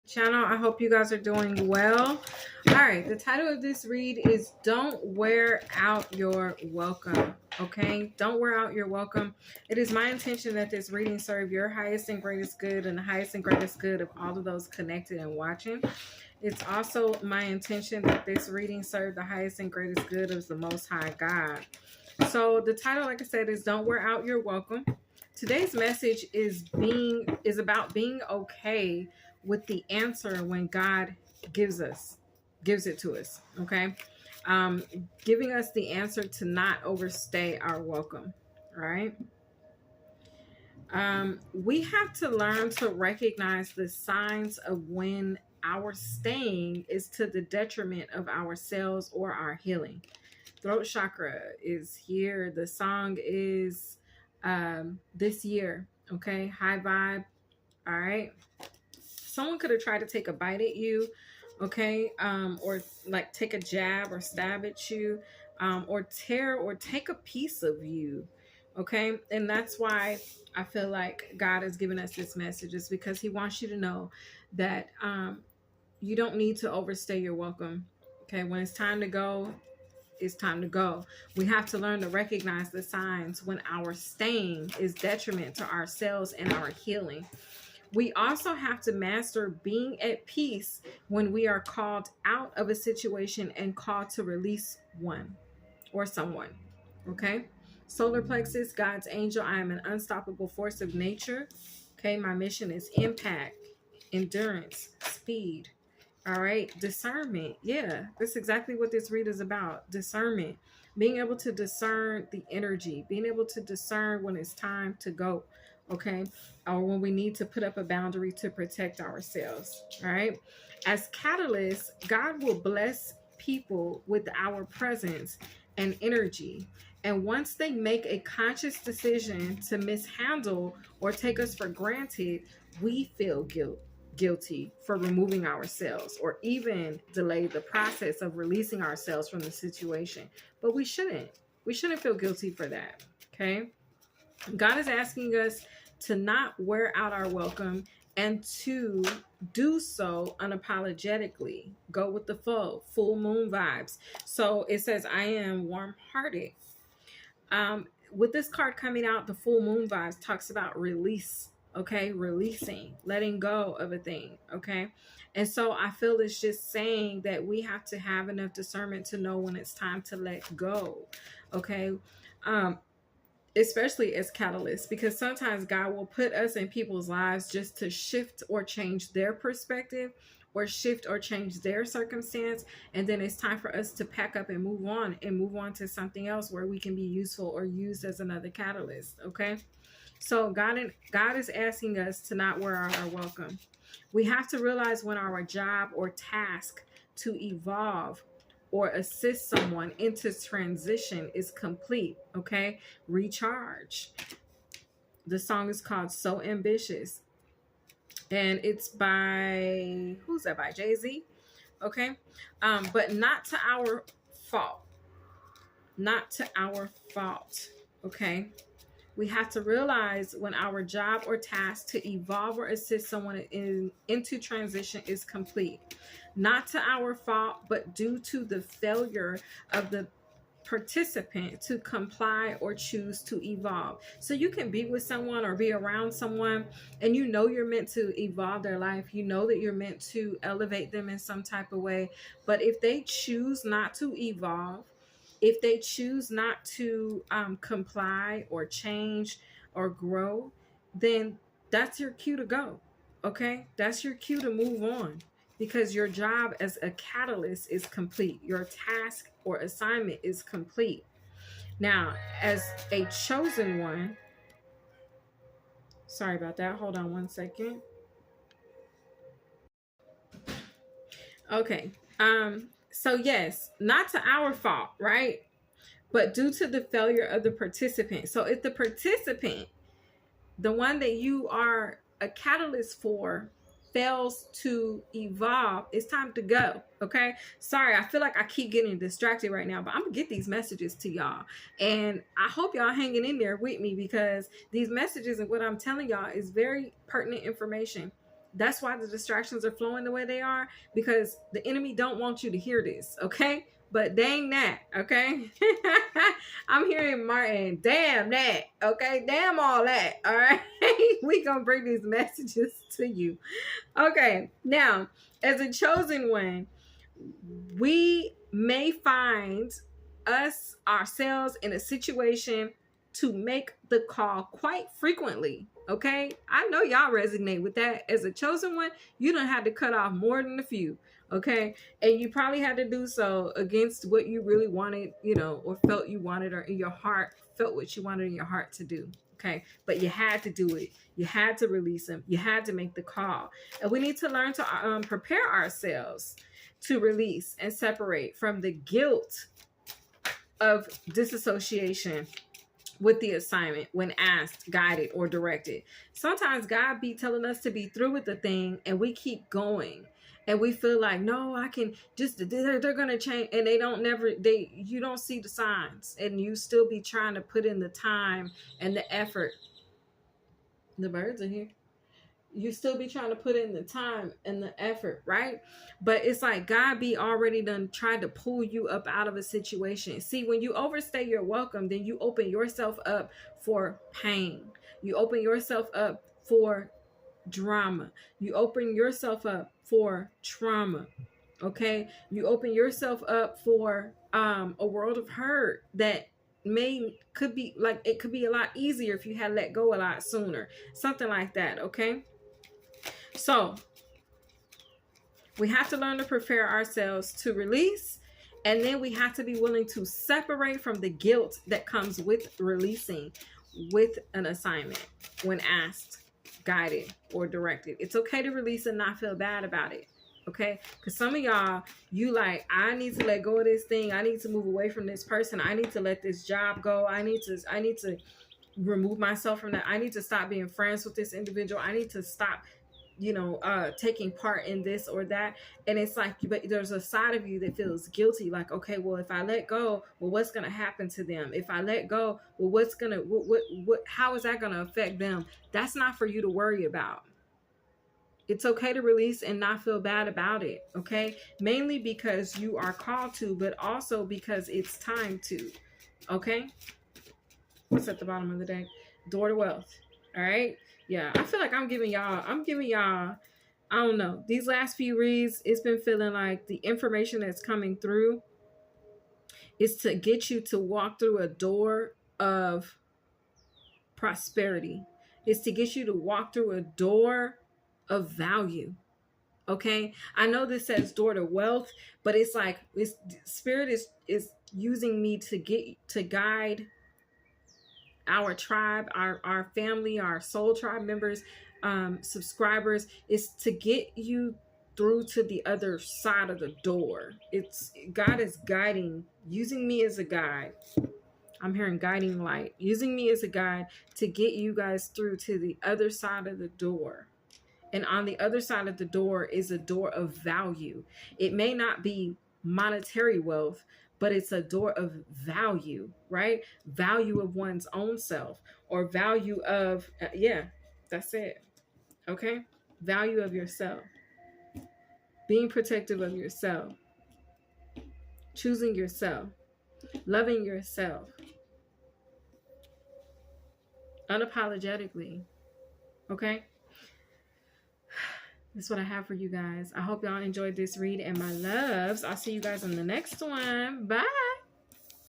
Channel. I hope you guys are doing well. All right, the title of this read is Don't Wear Out Your Welcome. Okay, don't wear out your welcome. It is my intention that this reading serve your highest and greatest good and the highest and greatest good of all of those connected and watching. It's also my intention that this reading serve the highest and greatest good of the Most High God. So the title, like I said, is Don't Wear Out Your Welcome. Today's message is about being okay with the answer when God gives it to us. Okay. Um, Giving us the answer to not overstay our welcome. Right. We have to learn to recognize the signs of when our staying is to the detriment of ourselves or our healing. Throat chakra is here. The song is This Year. Okay. High vibe. All right. Someone could have tried to take a bite at you, okay, or like take a jab or stab at you, or tear or take a piece of you, okay. And that's why I feel like God has given us this message, is because He wants you to know that you don't need to overstay your welcome. Okay, when it's time to go, it's time to go. We have to learn to recognize the signs when our staying is detriment to ourselves and our healing. We also have to master being at peace when we are called out of a situation and called to release one or someone. Okay. Solar plexus, God's angel. I am an unstoppable force of nature. Okay. My mission is impact, endurance, speed. All right. Discernment. Yeah. That's exactly what this read is about. Discernment. Being able to discern the energy, being able to discern when it's time to go. Okay. Or when we need to put up a boundary to protect ourselves. All right. As catalysts, God will bless people with our presence and energy. And once they make a conscious decision to mishandle or take us for granted, we feel guilty for removing ourselves or even delay the process of releasing ourselves from the situation. But we shouldn't. We shouldn't feel guilty for that. Okay. God is asking us to not wear out our welcome and to do so unapologetically. Go with the flow, full moon vibes. So it says, I am warm-hearted. With this card coming out, the full moon vibes talks about release. Okay, releasing, letting go of a thing. Okay, and so I feel it's just saying that we have to have enough discernment to know when it's time to let go. Okay, especially as catalysts, because sometimes God will put us in people's lives just to shift or change their perspective or shift or change their circumstance, and then it's time for us to pack up and move on to something else where we can be useful or used as another catalyst. Okay, so God is asking us to not wear out our welcome. We have to realize when our job or task to evolve or assist someone into transition is complete. Okay, recharge. The song is called So Ambitious, and it's by, who's that by? Jay-Z. Okay, but not to our fault. Not to our fault. Okay, we have to realize when our job or task to evolve or assist someone into transition is complete. Not to our fault, but due to the failure of the participant to comply or choose to evolve. So you can be with someone or be around someone and you know you're meant to evolve their life. You know that you're meant to elevate them in some type of way. But if they choose not to evolve, if they choose not to comply or change or grow, then that's your cue to go. Okay, that's your cue to move on, because your job as a catalyst is complete. Your task or assignment is complete. Now, as a chosen one, sorry about that. Hold on one second. Okay. So yes, not to our fault, right? But due to the failure of the participant. So if the participant, the one that you are a catalyst for, fails to evolve, it's time to go. Okay, sorry, I feel like I keep getting distracted right now, but I'm gonna get these messages to y'all, and I hope y'all hanging in there with me, because these messages and what I'm telling y'all is very pertinent information, That's why the distractions are flowing the way they are, because the enemy don't want you to hear this, okay? But dang that, okay? I'm hearing Martin, damn that, okay? Damn all that, all right? We gonna bring these messages to you. Okay, now, as a chosen one, we may find ourselves in a situation to make the call quite frequently. Okay, I know y'all resonate with that. As a chosen one, you don't have to cut off more than a few. Okay, and you probably had to do so against what you really wanted, or felt you wanted, or in your heart felt what you wanted in your heart to do. Okay, but you had to do it. You had to release them. You had to make the call, and we need to learn to prepare ourselves to release and separate from the guilt of disassociation with the assignment when asked, guided, or directed. Sometimes God be telling us to be through with the thing, and we keep going. And we feel like, no, I can just, they're going to change. And you don't see the signs, and you still be trying to put in the time and the effort. The birds are here. You still be trying to put in the time and the effort, right? But it's like God be already done tried to pull you up out of a situation. See, when you overstay your welcome, then you open yourself up for pain. You open yourself up for drama. You open yourself up for trauma. Okay? You open yourself up for a world of hurt that could be a lot easier if you had let go a lot sooner. Something like that, okay? So we have to learn to prepare ourselves to release, and then we have to be willing to separate from the guilt that comes with releasing with an assignment when asked, guided, or directed. It's okay to release and not feel bad about it. Okay, because some of y'all, you like, I need to let go of this thing. I need to move away from this person. I need to let this job go. I need to remove myself from that. I need to stop being friends with this individual. I need to stop taking part in this or that. And it's like, but there's a side of you that feels guilty, like, okay, well, if I let go, well, what's going to happen to them? If I let go, well, how is that going to affect them? That's not for you to worry about. It's okay to release and not feel bad about it. Okay. Mainly because you are called to, but also because it's time to. Okay. What's at the bottom of the deck? Door to wealth. All right. Yeah, I feel like I'm giving y'all, I don't know. These last few reads, it's been feeling like the information that's coming through is to get you to walk through a door of prosperity. It's to get you to walk through a door of value. Okay. I know this says door to wealth, but it's like, spirit is using me to guide our tribe, our family, our soul tribe members, subscribers, is to get you through to the other side of the door. It's God is guiding, using me as a guide. I'm hearing guiding light, using me as a guide to get you guys through to the other side of the door. And on the other side of the door is a door of value. It may not be monetary wealth, but it's a door of value, right? Value of one's own self, or value of, that's it. Okay. Value of yourself, being protective of yourself, choosing yourself, loving yourself unapologetically. Okay. That's what I have for you guys. I hope y'all enjoyed this read, and my loves, I'll see you guys in the next one. Bye.